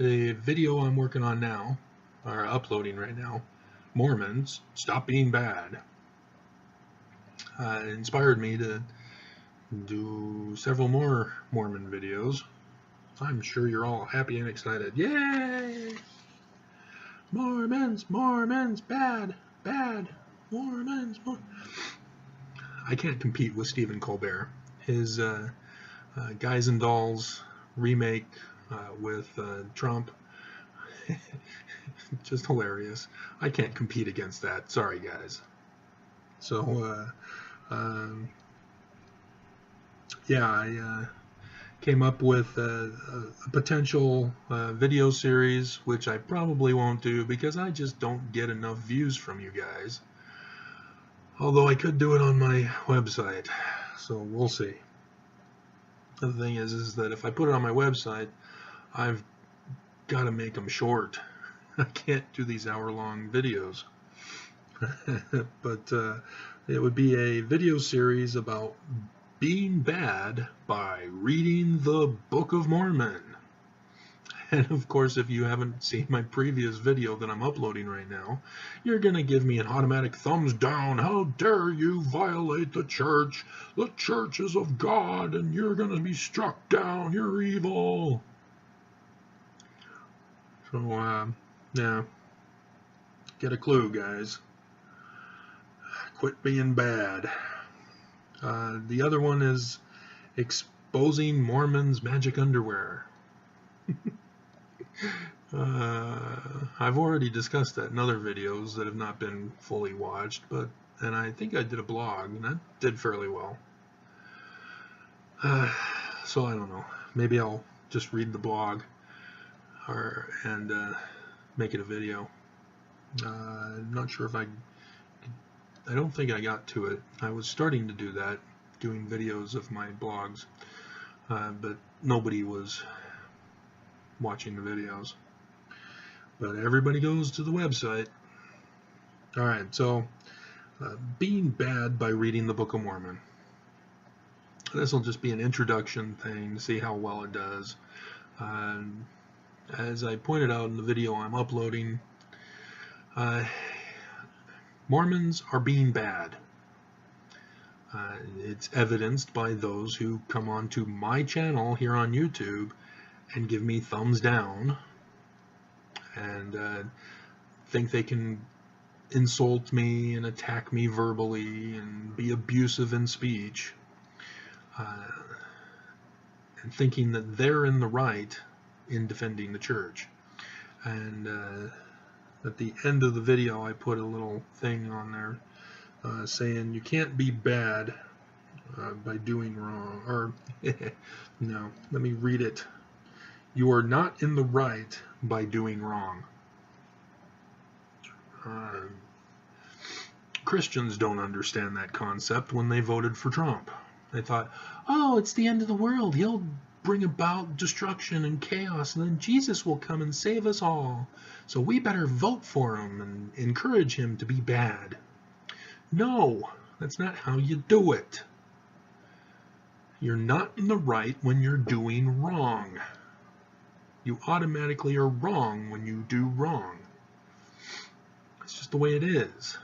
The video I'm working on now, or uploading right now, Mormons, Stop Being Bad, inspired me to do several more Mormon videos. I'm sure you're all happy and excited. Yay! Mormons, Mormons, bad, bad, Mormons, I can't compete with Stephen Colbert. His Guys and Dolls remake with Trump, just hilarious. I can't compete against that. Sorry, guys. So, yeah, I came up with a potential video series, which I probably won't do because I just don't get enough views from you guys. Although I could do it on my website, so we'll see. The thing is that if I put it on my website, I've got to make them short. I can't do these hour-long videos. But it would be a video series about being bad by reading the Book of Mormon. And of course, if you haven't seen my previous video that I'm uploading right now, you're going to give me an automatic thumbs down. How dare you violate the church? The church is of God, and you're going to be struck down. You're evil. So, yeah. Get a clue, guys. Quit being bad. The other one is exposing Mormons' magic underwear. I've already discussed that in other videos that have not been fully watched, and I think I did a blog, and that did fairly well. So I don't know. Maybe I'll just read the blog and make it a video. I'm not sure if I don't think I got to it. I was starting to do that, doing videos of my blogs, but nobody was watching the videos. But everybody goes to the website. Alright, so being bad by reading the Book of Mormon. This will just be an introduction thing to see how well it does. As I pointed out in the video I'm uploading, Mormons are being bad. It's evidenced by those who come onto my channel here on YouTube and give me thumbs down and think they can insult me and attack me verbally and be abusive in speech, and thinking that they're in the right in defending the church. And at the end of the video I put a little thing on there saying you can't be bad by doing wrong, or no, let me read it. You are not in the right by doing wrong. Christians don't understand that concept when they voted for Trump. They thought, oh, it's the end of the world. He'll bring about destruction and chaos, and then Jesus will come and save us all. So we better vote for him and encourage him to be bad. No, that's not how you do it. You're not in the right when you're doing wrong. You automatically are wrong when you do wrong. It's just the way it is.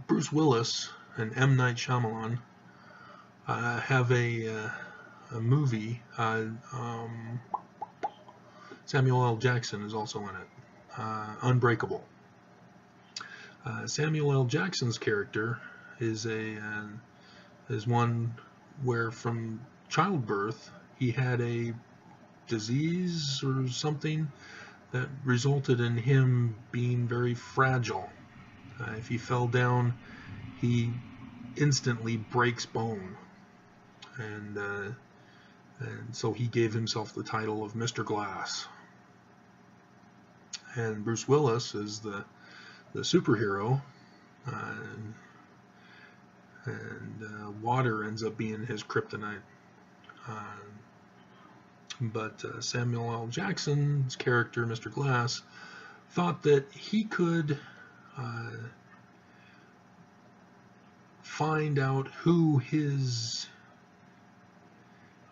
Bruce Willis and M. Night Shyamalan have a movie. Samuel L. Jackson is also in it. Unbreakable. Samuel L. Jackson's character is one where from childbirth he had a disease or something that resulted in him being very fragile. If he fell down, he instantly breaks bone, and so he gave himself the title of Mr. Glass. And Bruce Willis is the superhero, and water ends up being his kryptonite. But Samuel L. Jackson's character, Mr. Glass, thought that he could find out who his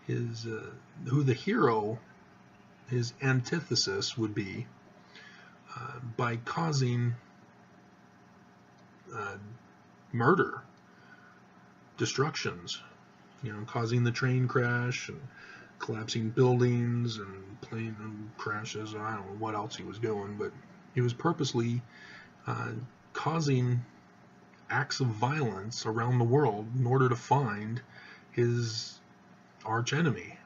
who the hero, his antithesis would be, by causing murder, destructions, causing the train crash and collapsing buildings and plane crashes. I don't know what else he was doing, but he was purposely causing acts of violence around the world in order to find his arch enemy.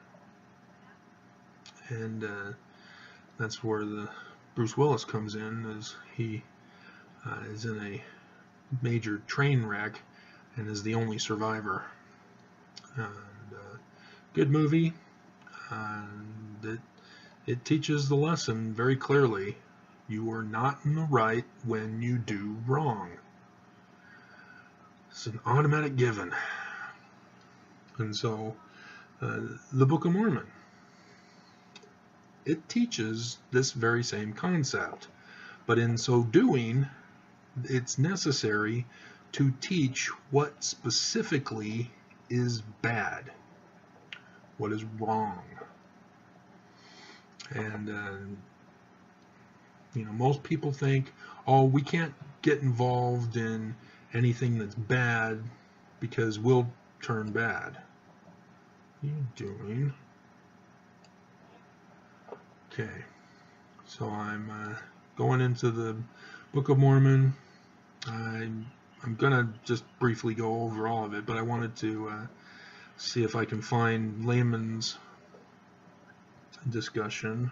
And that's where the Bruce Willis comes in, as he is in a major train wreck and is the only survivor. And good movie. It teaches the lesson very clearly: you are not in the right when you do wrong. It's an automatic given. And so the Book of Mormon, it teaches this very same concept, but in so doing, it's necessary to teach what specifically is bad, what is wrong. And most people think, oh, we can't get involved in anything that's bad because we'll turn bad. What are you doing? Okay, so I'm going into the Book of Mormon. I'm gonna just briefly go over all of it, but I wanted to see if I can find layman's discussion.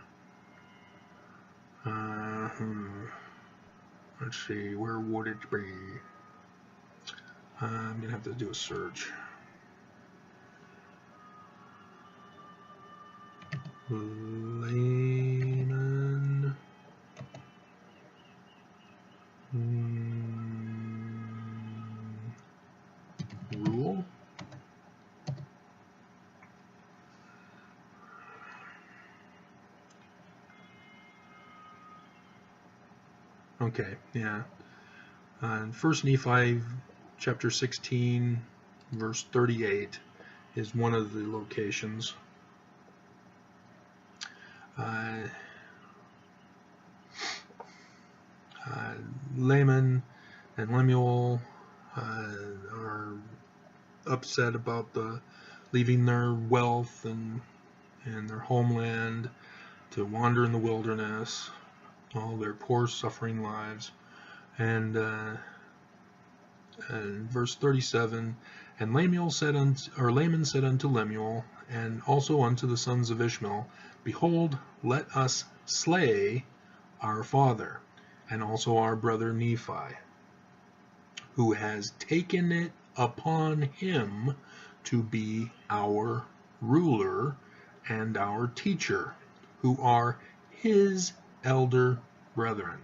Let's see, where would it be? I'm gonna have to do a search. Layman rule. Okay, yeah. First Nephi chapter 16 verse 38 is one of the locations. Laman and Lemuel are upset about leaving their wealth and their homeland to wander in the wilderness, all their poor suffering lives. And verse 37, and Laman said unto Lemuel, and also unto the sons of Ishmael, behold, let us slay our father, and also our brother Nephi, who has taken it upon him to be our ruler and our teacher, who are his elder brethren.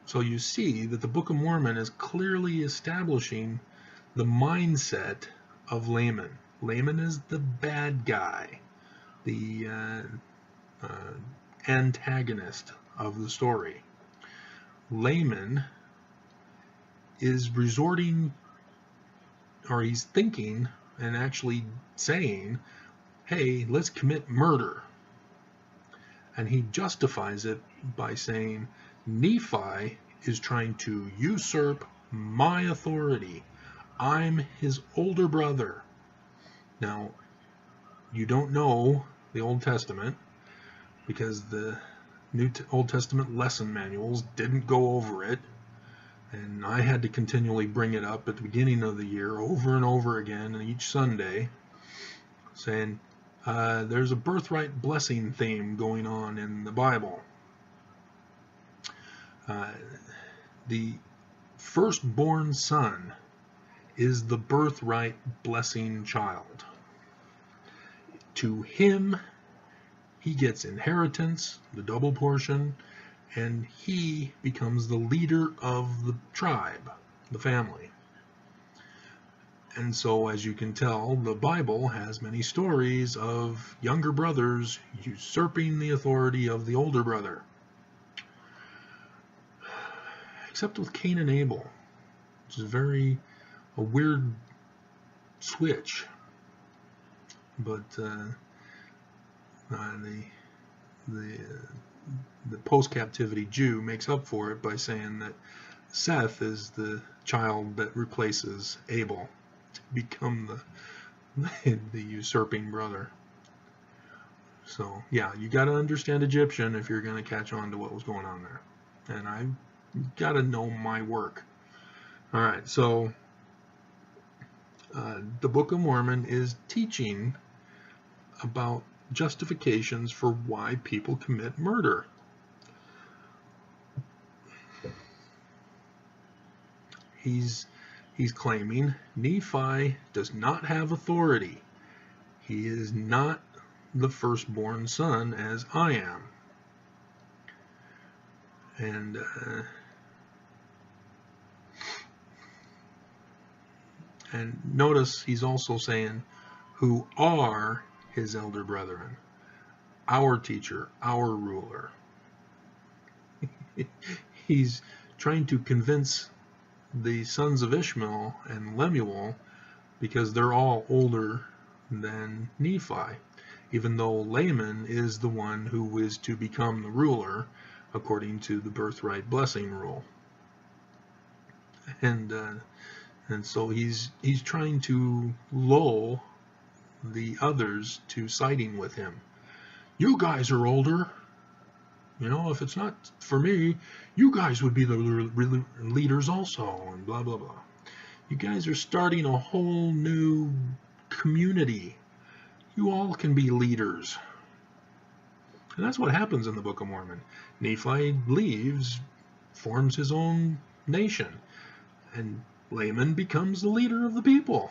So you see that the Book of Mormon is clearly establishing the mindset of Laman. Laman is the bad guy, the antagonist of the story. Laman is resorting, or he's thinking and actually saying, hey, let's commit murder. And he justifies it by saying, Nephi is trying to usurp my authority. I'm his older brother. Now, you don't know the Old Testament because the Old Testament lesson manuals didn't go over it. And I had to continually bring it up at the beginning of the year over and over again each Sunday, saying there's a birthright blessing theme going on in the Bible. The firstborn son is the birthright blessing child. To him, he gets inheritance, the double portion, and he becomes the leader of the tribe, the family. And so, as you can tell, the Bible has many stories of younger brothers usurping the authority of the older brother. Except with Cain and Abel, which is a weird switch. but the post-captivity Jew makes up for it by saying that Seth is the child that replaces Abel to become the usurping brother. So yeah, you got to understand Egyptian if you're going to catch on to what was going on there, and I got to know my work. All right, so the Book of Mormon is teaching about justifications for why people commit murder. He's claiming Nephi does not have authority. He is not the firstborn son as I am. And notice he's also saying who are his elder brethren, our teacher, our ruler. He's trying to convince the sons of Ishmael and Lemuel, because they're all older than Nephi, even though Laman is the one who is to become the ruler according to the birthright blessing rule. And so he's trying to lull the others to siding with him. You guys are older. You know, if it's not for me, you guys would be the leaders also, and blah, blah, blah. You guys are starting a whole new community. You all can be leaders. And that's what happens in the Book of Mormon. Nephi leaves, forms his own nation, and Laman becomes the leader of the people.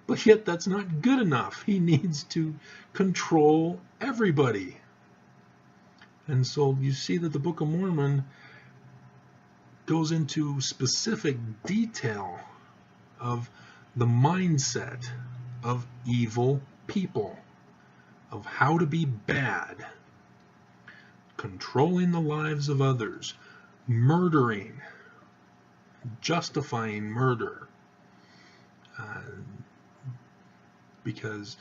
But yet that's not good enough. He needs to control everybody. And so you see that the Book of Mormon goes into specific detail of the mindset of evil people, of how to be bad, controlling the lives of others, murdering, justifying murder, because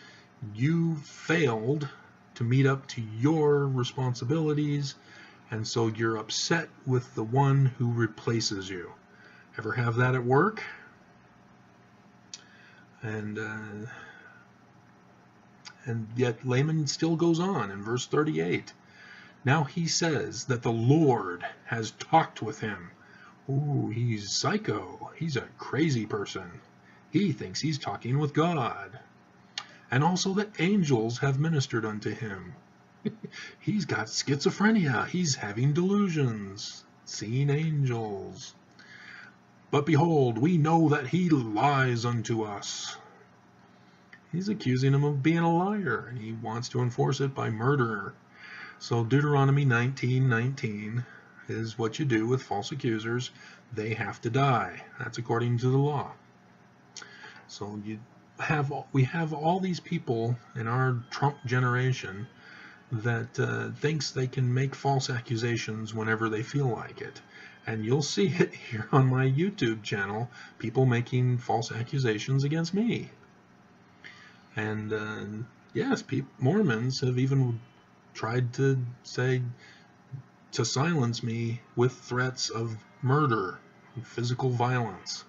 you failed to meet up to your responsibilities, and so you're upset with the one who replaces you. Ever have that at work? And yet Laman still goes on in verse 38. Now he says that the Lord has talked with him. Ooh, he's psycho. He's a crazy person. He thinks he's talking with God. And also that angels have ministered unto him. He's got schizophrenia. He's having delusions, seeing angels. But behold, we know that he lies unto us. He's accusing him of being a liar, and he wants to enforce it by murder. So Deuteronomy 19:19 is what you do with false accusers. They have to die. That's according to the law. So we have all these people in our Trump generation that thinks they can make false accusations whenever they feel like it. And you'll see it here on my YouTube channel, people making false accusations against me. And yes, Mormons have even tried to silence me with threats of murder and physical violence.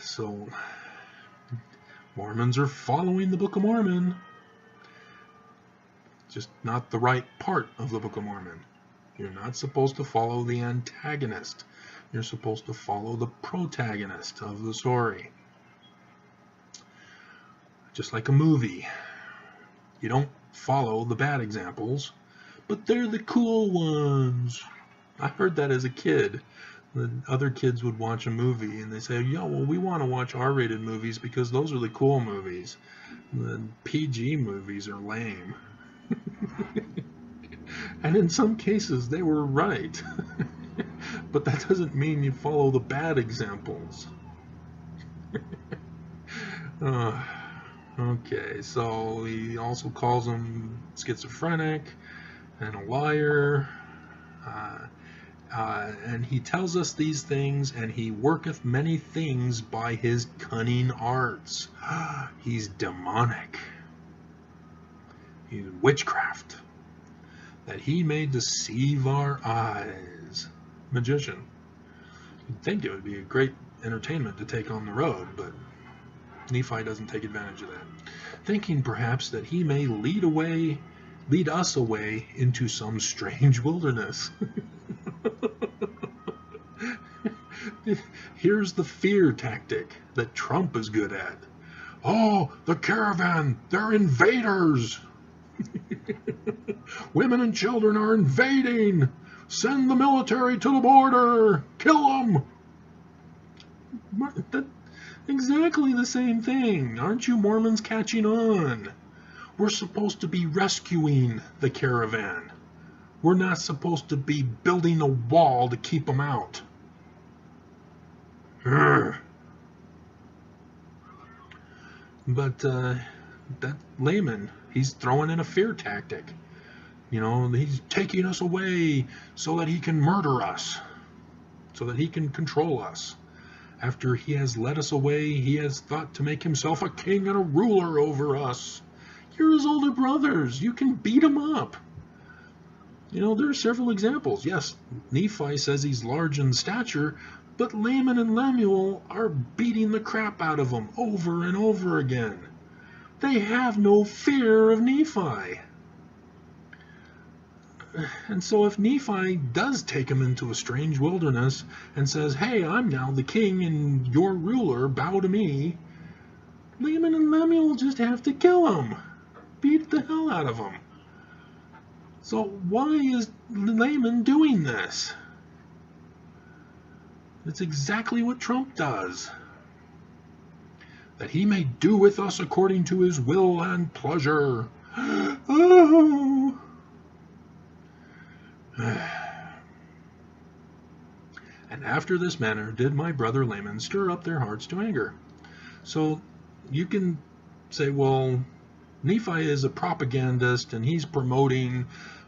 So Mormons are following the Book of Mormon, just not the right part of the Book of Mormon. You're not supposed to follow the antagonist. You're supposed to follow the protagonist of the story. Just like a movie. You don't follow the bad examples, but they're the cool ones. I heard that as a kid. The other kids would watch a movie and they say, yeah, well, we want to watch R-rated movies because those are the cool movies. The PG movies are lame. And in some cases they were right. But that doesn't mean you follow the bad examples. Okay, so he also calls him schizophrenic and a liar. And he tells us these things, and he worketh many things by his cunning arts. He's demonic. He's witchcraft, that he may deceive our eyes. Magician. You'd think it would be a great entertainment to take on the road, but Nephi doesn't take advantage of that. Thinking perhaps that he may lead us away into some strange wilderness. Here's the fear tactic that Trump is good at. Oh, the caravan, they're invaders. Women and children are invading. Send the military to the border. Kill them. That's exactly the same thing. Aren't you Mormons catching on? We're supposed to be rescuing the caravan. We're not supposed to be building a wall to keep them out. But that layman, he's throwing in a fear tactic. You know, he's taking us away so that he can murder us, so that he can control us. After he has led us away, he has thought to make himself a king and a ruler over us. You're his older brothers. You can beat him up. You know, there are several examples. Yes, Nephi says he's large in stature, but Laman and Lemuel are beating the crap out of him over and over again. They have no fear of Nephi. And so if Nephi does take him into a strange wilderness and says, hey, I'm now the king and your ruler, bow to me, Laman and Lemuel just have to kill him. Beat the hell out of him. So why is Laman doing this? It's exactly what Trump does. That he may do with us according to his will and pleasure. Oh. And after this manner did my brother Laman stir up their hearts to anger. So you can say, well, Nephi is a propagandist and he's promoting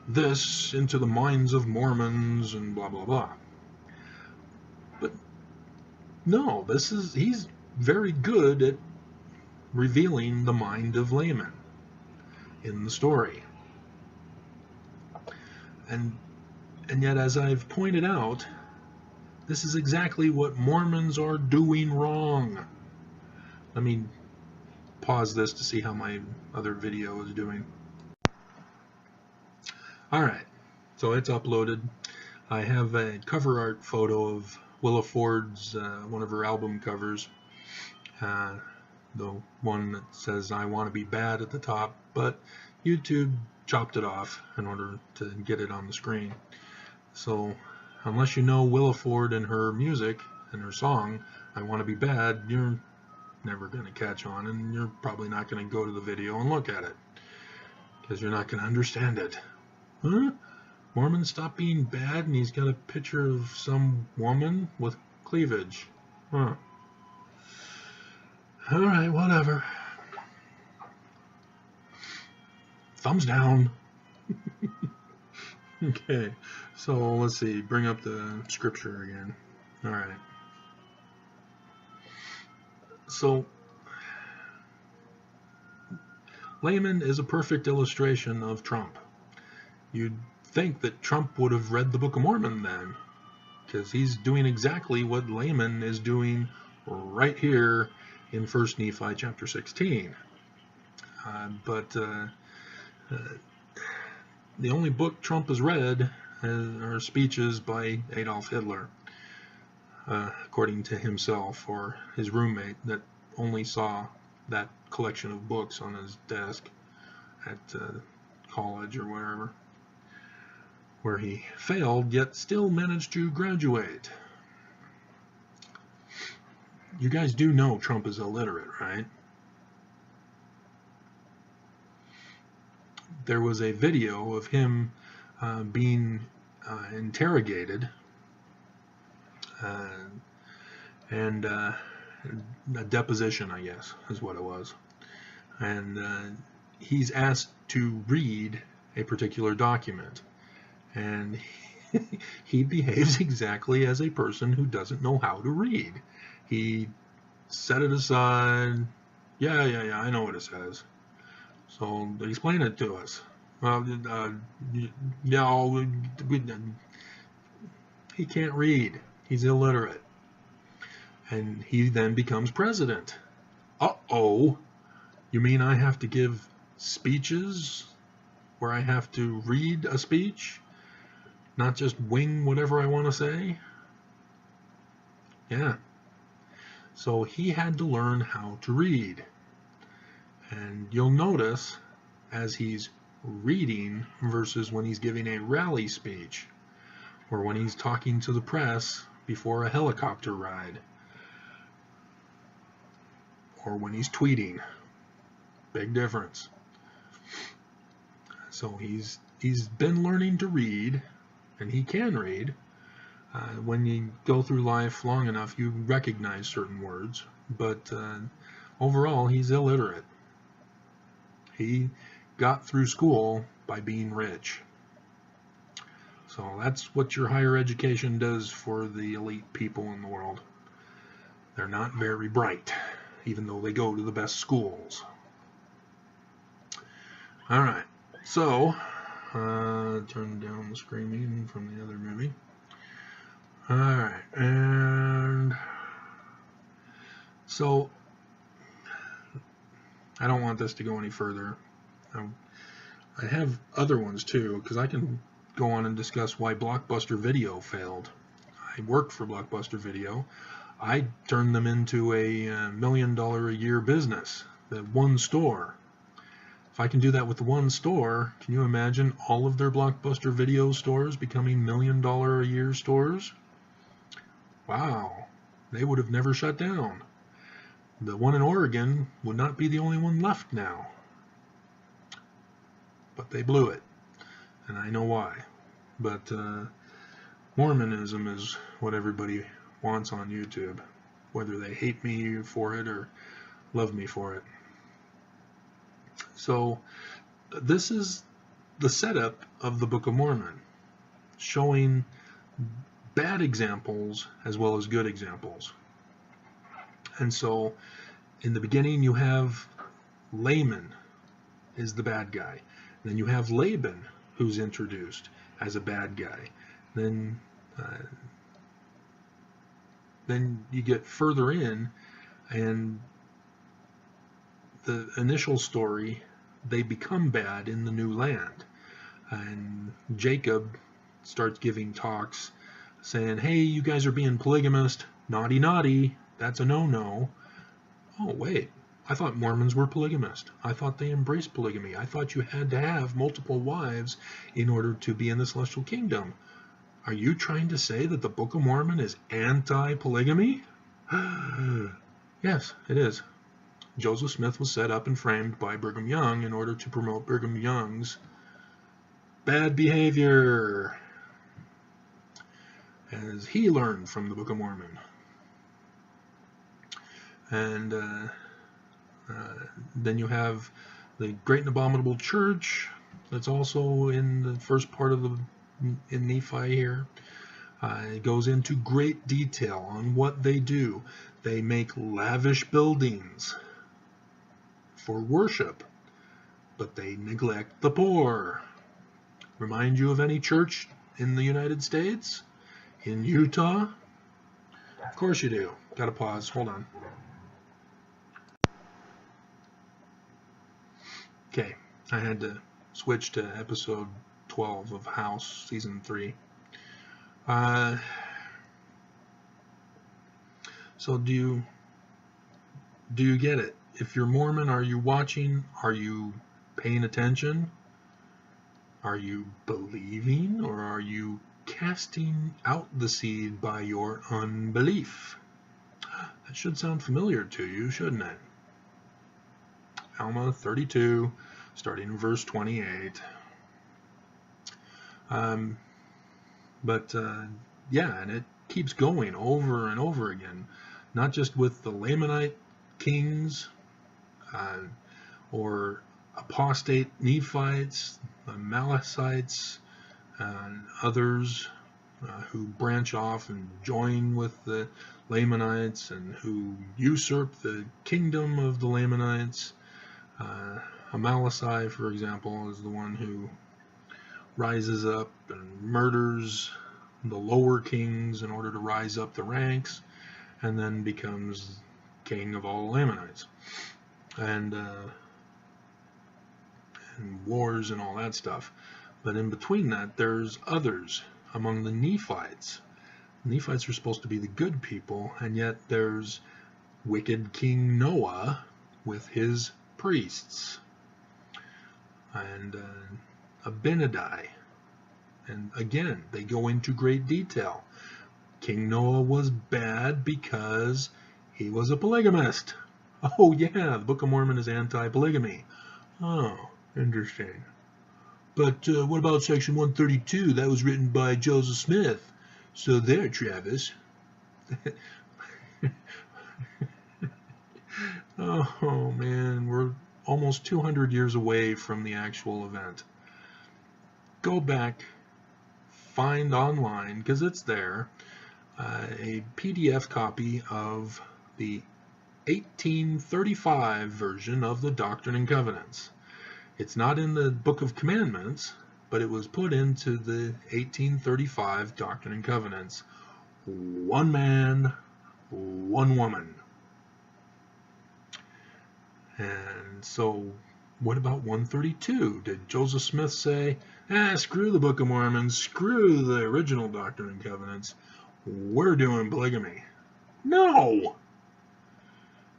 this into the minds of Mormons and blah, blah, blah. But no, he's very good at revealing the mind of Laman in the story. And yet, as I've pointed out, this is exactly what Mormons are doing wrong. Let me pause this to see how my other video is doing. Alright, so it's uploaded. I have a cover art photo of Willa Ford's, one of her album covers. The one that says I want to be bad at the top, but YouTube chopped it off in order to get it on the screen. So unless you know Willa Ford and her music and her song, I Want to Be Bad, you're never going to catch on, and you're probably not going to go to the video and look at it, because you're not going to understand it. Huh? Mormon stopped being bad and he's got a picture of some woman with cleavage. Huh. Alright, whatever. Thumbs down. Okay, so let's see, bring up the scripture again. Alright. So, Laman is a perfect illustration of Trump. You'd think that Trump would have read the Book of Mormon then, because he's doing exactly what Laman is doing right here in 1 Nephi chapter 16. But the only book Trump has read are speeches by Adolf Hitler, according to himself or his roommate that only saw that collection of books on his desk at college or wherever, where he failed yet still managed to graduate. You guys do know Trump is illiterate, right? There was a video of him being interrogated, and a deposition, I guess, is what it was. And he's asked to read a particular document, and he behaves exactly as a person who doesn't know how to read. He set it aside. Yeah, I know what it says. So explain it to us. Well, yeah, he can't read. He's illiterate. And he then becomes president. Uh-oh. You mean I have to give speeches where I have to read a speech? Not just wing whatever I want to say? Yeah. So he had to learn how to read. And you'll notice as he's reading versus when he's giving a rally speech or when he's talking to the press before a helicopter ride or when he's tweeting. Big difference. So he's been learning to read, and he can read. When you go through life long enough, you recognize certain words, but overall, he's illiterate. He got through school by being rich. So that's what your higher education does for the elite people in the world. They're not very bright, even though they go to the best schools. All right, so turn down the screaming from the other movie. All right, and so I don't want this to go any further. I have other ones too, because I can go on and discuss why Blockbuster Video failed. I worked for Blockbuster Video. I turned them into a $1 million a year business, the one store. If I can do that with the one store, can you imagine all of their Blockbuster Video stores becoming $1 million a year stores? Wow, they would have never shut down. The one in Oregon would not be the only one left now. But they blew it, and I know why. But Mormonism is what everybody wants on YouTube, whether they hate me for it or love me for it. So this is the setup of the Book of Mormon, showing bad examples as well as good examples. And so in the beginning you have Laman is the bad guy. Then you have Laban, who's introduced as a bad guy. Then you get further in, and the initial story, they become bad in the new land. And Jacob starts giving talks saying, hey, you guys are being polygamist. Naughty, naughty. That's a no-no. Oh, wait. I thought Mormons were polygamist. I thought they embraced polygamy. I thought you had to have multiple wives in order to be in the celestial kingdom. Are you trying to say that the Book of Mormon is anti-polygamy? Yes, it is. Joseph Smith was set up and framed by Brigham Young in order to promote Brigham Young's bad behavior, as he learned from the Book of Mormon. And then you have the Great and Abominable Church that's also in the first part of in Nephi here. It goes into great detail on what they do. They make lavish buildings for worship, but they neglect the poor. Remind you of any church in the United States? In Utah? Of course you do. Gotta pause. Hold on. Okay, I had to switch to episode 12 of House, season 3. So do you get it? If you're Mormon, are you watching? Are you paying attention? Are you believing, or are you casting out the seed by your unbelief? That should sound familiar to you, shouldn't it? Alma 32, starting in verse 28. Yeah, and it keeps going over and over again, not just with the Lamanite kings or apostate Nephites, the Amalekites, and others who branch off and join with the Lamanites and who usurp the kingdom of the Lamanites. Amalekite, for example, is the one who rises up and murders the lower kings in order to rise up the ranks, and then becomes king of all the Lamanites. And wars and all that stuff. But in between that, there's others among the Nephites. The Nephites are supposed to be the good people, and yet there's wicked King Noah with his priests, and Abinadi. And again, they go into great detail. King Noah was bad because he was a polygamist. Oh yeah, the Book of Mormon is anti-polygamy. Oh, interesting. But what about section 132? That was written by Joseph Smith. So there, Travis. Oh man, we're almost 200 years away from the actual event. Go back, find online, because it's there, a PDF copy of the 1835 version of the Doctrine and Covenants. It's not in the Book of Commandments, but it was put into the 1835 Doctrine and Covenants. One man, one woman. And so, what about 132? Did Joseph Smith say, screw the Book of Mormon, screw the original Doctrine and Covenants, we're doing polygamy? No!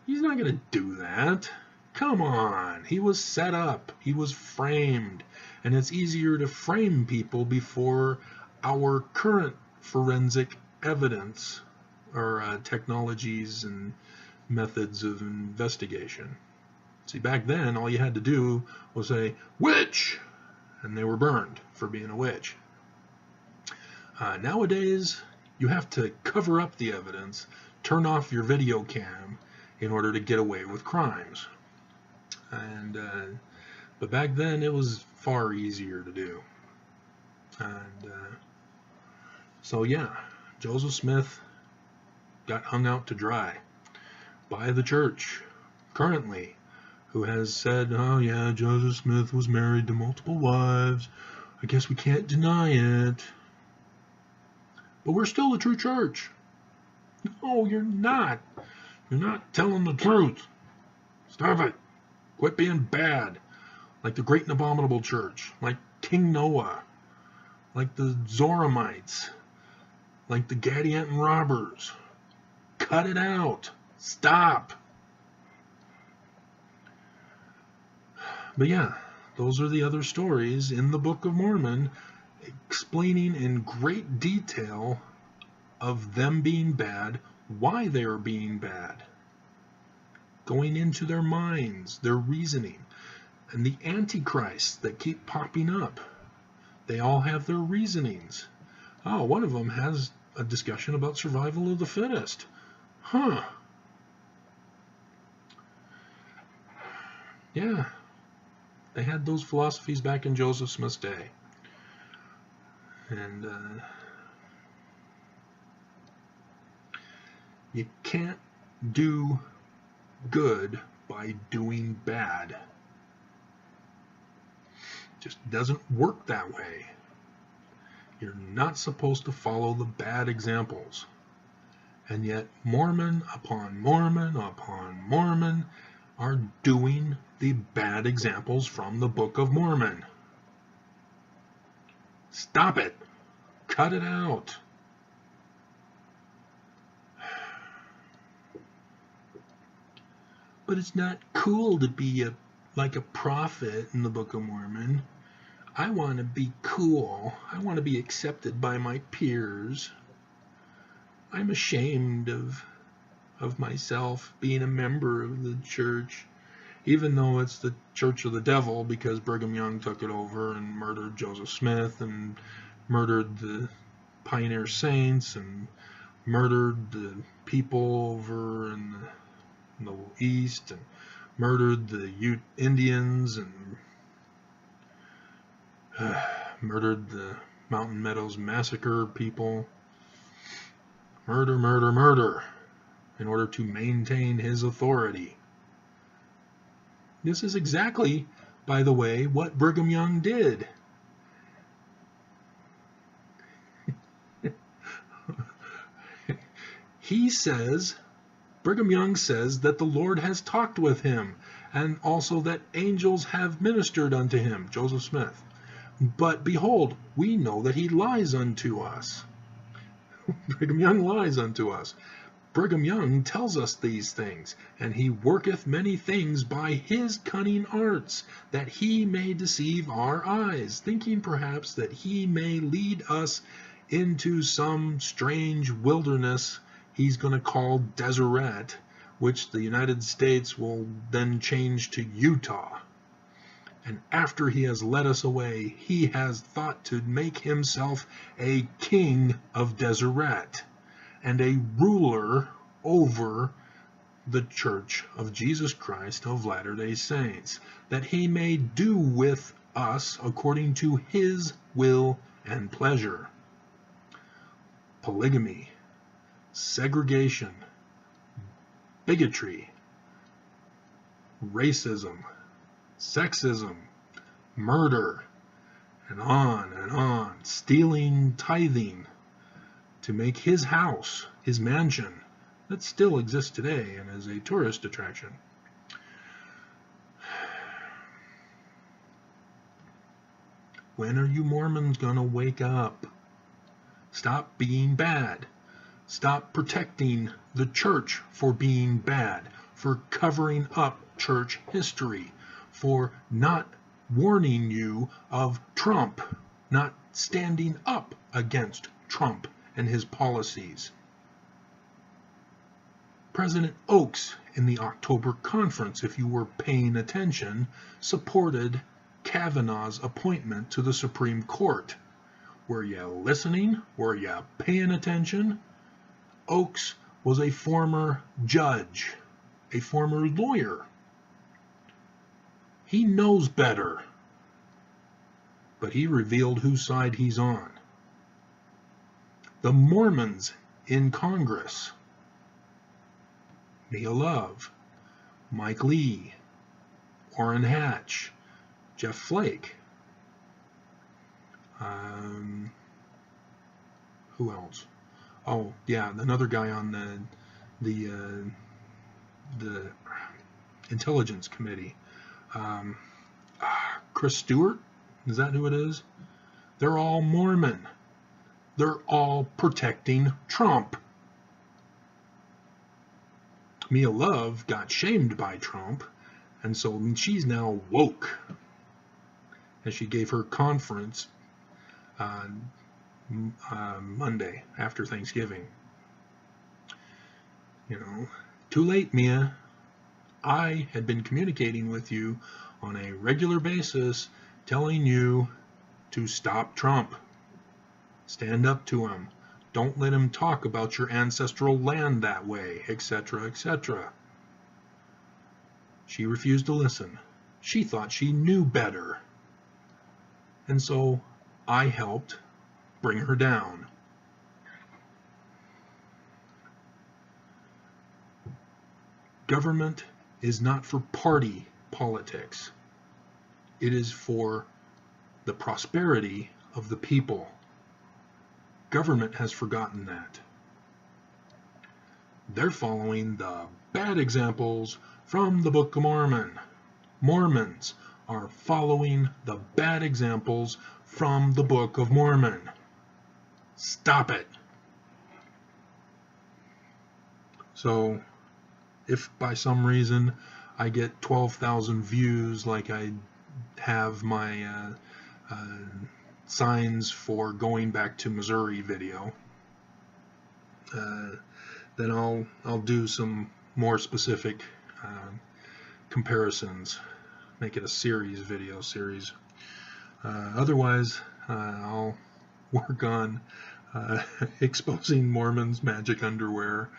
He's not going to do that. Come on, he was set up, he was framed, and it's easier to frame people before our current forensic evidence or technologies and methods of investigation. See, back then, all you had to do was say, witch, and they were burned for being a witch. Nowadays, you have to cover up the evidence, turn off your video cam in order to get away with crimes. And but back then it was far easier to do. And so yeah, Joseph Smith got hung out to dry by the church currently, who has said, oh yeah, Joseph Smith was married to multiple wives, I guess we can't deny it, but we're still the true church. No, you're not telling the truth. Stop it. Quit being bad, like the Great and Abominable Church, like King Noah, like the Zoramites, like the Gadianton robbers. Cut it out. Stop. But yeah, those are the other stories in the Book of Mormon explaining in great detail of them being bad, why they are being bad, going into their minds, their reasoning, and the antichrists that keep popping up. They all have their reasonings. Oh, one of them has a discussion about survival of the fittest. Huh. Yeah. They had those philosophies back in Joseph Smith's day. And you can't do good by doing bad. It just doesn't work that way. You're not supposed to follow the bad examples. And yet Mormon upon Mormon upon Mormon are doing the bad examples from the Book of Mormon. Stop it. Cut it out. But it's not cool to be like a prophet in the Book of Mormon. I want to be cool. I want to be accepted by my peers. I'm ashamed of myself being a member of the church, even though it's the church of the devil, because Brigham Young took it over and murdered Joseph Smith and murdered the Pioneer Saints and murdered the people over in the East and murdered the Ute Indians and murdered the Mountain Meadows massacre people. Murder, murder, murder, in order to maintain his authority. This is exactly, by the way, what Brigham Young did. Brigham Young says that the Lord has talked with him, and also that angels have ministered unto him, Joseph Smith. But behold, we know that he lies unto us. Brigham Young lies unto us. Brigham Young tells us these things, and he worketh many things by his cunning arts, that he may deceive our eyes, thinking perhaps that he may lead us into some strange wilderness he's going to call Deseret, which the United States will then change to Utah. And after he has led us away, he has thought to make himself a king of Deseret and a ruler over the Church of Jesus Christ of Latter-day Saints, that he may do with us according to his will and pleasure. Polygamy, segregation, bigotry, racism, sexism, murder, and on, stealing, tithing, to make his house, his mansion, that still exists today and is a tourist attraction. When are you Mormons gonna wake up? Stop being bad. Stop protecting the church for being bad, for covering up church history, for not warning you of Trump, not standing up against Trump and his policies. President Oaks in the October conference, if you were paying attention, supported Kavanaugh's appointment to the Supreme Court. Were you listening? Were you paying attention? Oaks was a former judge, a former lawyer. He knows better, but he revealed whose side he's on. The Mormons in Congress, Mia Love, Mike Lee, Orrin Hatch, Jeff Flake, who else? Oh, yeah, another guy on the Intelligence Committee. Chris Stewart, is that who it is? They're all Mormon. They're all protecting Trump. Mia Love got shamed by Trump, and so she's now woke. And she gave her conference on Monday after Thanksgiving. You know, too late, Mia. I had been communicating with you on a regular basis, telling you to stop Trump. Stand up to him. Don't let him talk about your ancestral land that way, etc., etc. She refused to listen. She thought she knew better. And so I helped bring her down. Government is not for party politics. It is for the prosperity of the people. Government has forgotten that. They're following the bad examples from the Book of Mormon. Mormons are following the bad examples from the Book of Mormon. Stop it. So, if by some reason I get 12,000 views like I have my signs for going back to Missouri video, then I'll do some more specific comparisons, make it a video series. Otherwise, I'll work on exposing Mormons' magic underwear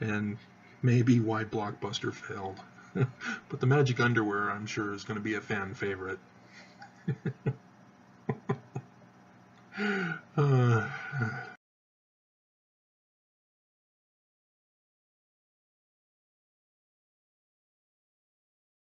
and maybe why Blockbuster failed. But the magic underwear, I'm sure, is going to be a fan favorite. Uh,